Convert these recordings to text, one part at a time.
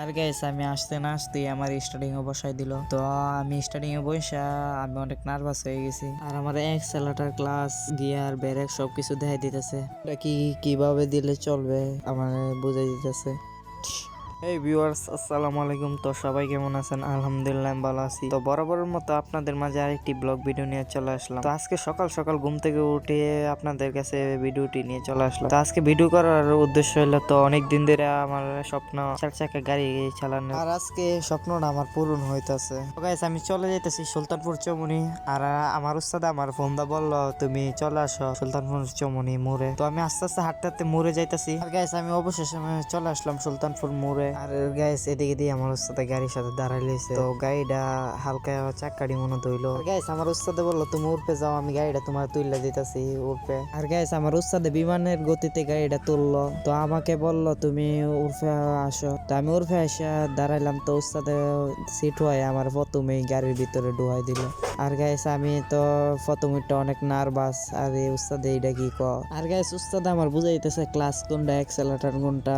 আর guys আমি আসতে না আসতেই আমার স্টার্টিং এ বসাই দিল। তো আমি স্টার্টিং এ বসা আমি অনেক নার্ভাস হয়ে গেছি। আর আমার এক্সেলেটর ক্লাস গিয়ার ব্রেক সবকিছু দেখাই দিতেছে। এটা কিভাবে দিলে চলবে আমার বুঝাই দিতেছে। এই ভিউয়ার্স আসসালামু আলাইকুম। তো সবাই কেমন আছেন? আলহামদুলিল্লাহ আমি ভালো আছি। তো বরাবরের মতো আপনাদের মাঝে আরেকটি ব্লগ ভিডিও নিয়ে চলে আসলাম। তো আজকে সকাল সকাল ঘুম থেকে উঠে আপনাদের কাছে ভিডিওটি নিয়ে চলে আসলাম। তো আজকে ভিডিও করার উদ্দেশ্য হলো, তো অনেক দিন ধরে আমার স্বপ্ন চার চাকা গাড়ি চালানো, আর আজকে স্বপ্নটা আমার পূরণ হইতাছে। তো গাইস আমি চলে যাইতেছি সুলতানপুর চৌমুহনী। আর আমার উস্তাদ আমার ফোন দা বললো তুমি চলে আসো সুলতানপুর চৌমুহনী মোড়ে। তো আমি আস্তে আস্তে হাঁটতে হাঁটতে মোড়ে যাইতেছি। আর গাইস আমি অবশেষে চলে আসলাম সুলতানপুর মোড়ে। আর গাইস এদিকে দিয়ে আমার উস্তাদে গাড়ির সাথে দাঁড়াই লইছে। তো গাড়িটা হালকা চাক্কাটি মনে ধইলো। গাইস আমার উস্তাদে বললো তুমি উর্পে যাও, আমি গাড়িটা তোমার তুইলা দিতেছি উর্পে। আর গাইস আমার উস্তাদে বিমানের গতিতে গাড়িটা তুললো। তো আমাকে বললো তুমি উর্ফে আসো। তো আমি উর্ফে এসে দাঁড়াইলাম। তো উস্তাদে সিট হয়ে আমার প্রথমে গাড়ির ভিতরে ঢুকাই দিল। আর গাইস আমি তো প্রথমে অনেক নার্ভাস। আর এই উস্তাদে এইটা কি ক। আর গাইস উস্তাদ আমার বুঝাইতেছে ক্লাস কোনটা, এক্সেলেটর কোনটা,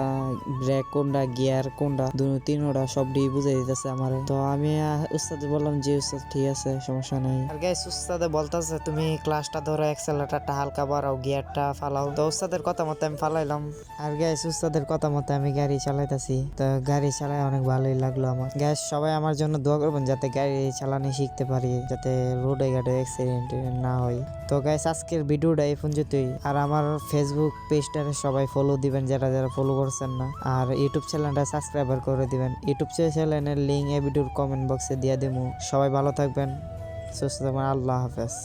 ব্রেক কোনটা, গিয়ার কোনটা, তিনোটা সবটি বুঝাই দিতেছে আমারে। তো আমি উস্তাদে বললাম যে উস্তাদ ঠিক আছে সমস্যা নাই। আর গাইস উস্তাদে বলতেছে তুমি ক্লাসটা ধরো, এক্সেলেটরটা হালকা বাড়াও, গিয়ারটা ফালাও। তো উস্তাদের কথা মতো আমি ফালাইলাম। আর গাইস উস্তাদের কথা মতো আমি গাড়ি চালাইতেছি। তো গাড়ি চালাই অনেক ভালোই লাগলো আমার। গাইস সবাই আমার জন্য দোয়া করবেন যাতে গাড়ি চালানো শিখতে পারি, যাতে রোডে ঘাটে অ্যাক্সিডেন্ট না হয়। তো গাইস আজকের ভিডিওটা এই পর্যন্তই। আর আমার ফেসবুক পেজটারে সবাই ফলো দিবেন যারা যারা ফলো করছেন না। আর ইউটিউব চ্যানেলটা সাবস্ক্রাইবার করে দিবেন। ইউটিউব চ্যানেলের লিঙ্ক এই ভিডিওর কমেন্ট বক্সে দিয়ে দেবো। সবাই ভালো থাকবেন, সুস্থ থাকবেন। আল্লাহ হাফেজ।